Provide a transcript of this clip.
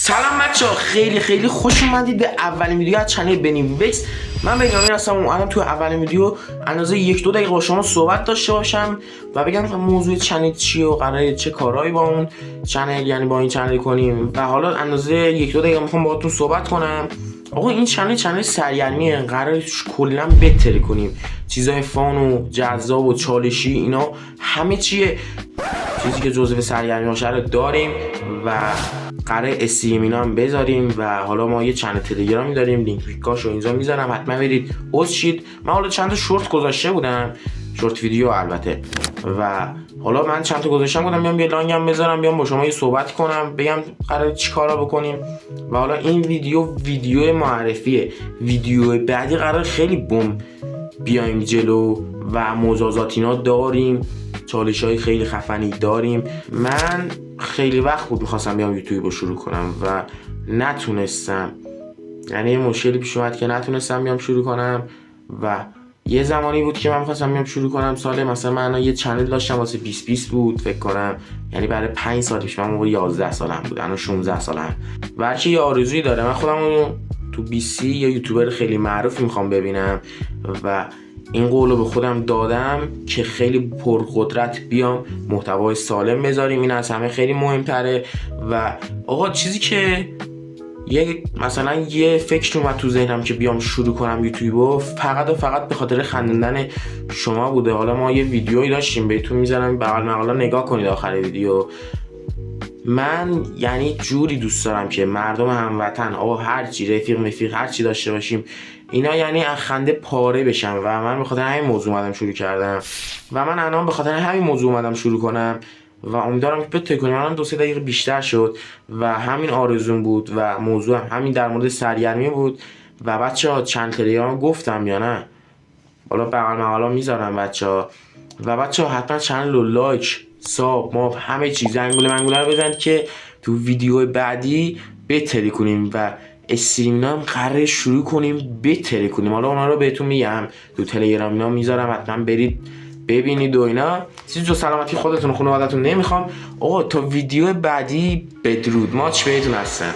سلام بچه‌ها، خیلی خوش اومدید به اولین ویدیو از کانال بنیوکس. من بنیامین هستم و اومدم تو اولین ویدیو اندازه 1-2 دقیقه با شما صحبت داشته باشم و بگم موضوع کانال چیه و قراره چه کارهایی با اون کانال، یعنی با این کانال کنیم. و حالا اندازه 1-2 دقیقه میخوام باهاتون صحبت کنم. آقا این کانال سرگرمیه، قراره کلا بهتر کنیم، چیزای فان و جذاب و چالشی اینا همه چیه، چیزی که جزء سرگرمی باشه رو داریم و قراره استریم اینا هم بذاریم. و حالا ما یه چنل تلگرامی داریم، لینک پیکاشو اینجا میذارم، حتما برید عضو شید. من حالا چند تا شورت گذاشته بودم، شورت ویدیو البته، و حالا من چند تا گذاشتم بودم بیام یه لانگ هم بذارم، بیام با شما یه صحبت کنم، بگم قراره چیکارا بکنیم. و حالا این ویدیو معرفیه. ویدیو بعدی قراره خیلی بوم بیایم جلو و مجازات اینا داریم، چالش‌های خیلی خفنی داریم. من خیلی وقت بود می‌خواستم بیام یوتیوب رو شروع کنم و نتونستم، یعنی یه مشکلی پیش اومد که نتونستم بیام شروع کنم. و یه زمانی بود که من می‌خواستم بیام شروع کنم، سال مثلا من یه چنل داشتم واسه 20 بود فکر کنم، یعنی برای 5 سال پیش. من موقع 11 سالم بود، الان 16 سالم. و هرکی یه آرزویی داره، من خودم رو تو 20 یه یوتیوبر خیلی معروفی می‌خوام ببینم و این قولو به خودم دادم که خیلی پرقدرت بیام محتوای سالم بذاریم. این از همه خیلی مهمتره. و آقا چیزی که مثلا یه فکر اومد تو ذهنم که بیام شروع کنم یوتیوبو، فقط و فقط به خاطر خندوندن شما بوده. حالا ما یه ویدیویی داشتیم بهتون میذارم بغل مقاله نگاه کنید آخر ویدیو. من یعنی جوری دوست دارم که مردم هموطن، آقا هر چی رفیق هر چی داشته باشیم، اینا یعنی از خنده پاره بشن. و من به خاطر همین موضوع اومدم شروع کردم و من الان به خاطر همین موضوع اومدم شروع کنم و امیدوارم که بهتر کنیم. الان 2-3 دقیقه بیشتر شد و همین آرزوم بود و موضوع همین در مورد سرگرمی بود. و بچه‌ها چند تلگرام گفتم یا نه؟ حالا بغل مقاله میذارم بچه‌ها. و بچه‌ها حتما چنل رو لایک، ساب، ما همه چیز منگوله رو بزنید که تو ویدیو بعدی بهتری کنیم و استریمنا هم قراره شروع کنیم بهتری کنیم. حالا اونا رو بهتون میگم تو تلگرام اینا میذارم، حتما برید ببینید و اینا. چیزی جو سلامتی خودتون و خانواده‌تون نمیخوام. آقا تا ویدیو بعدی بدرود، ماچ بهتون هستم.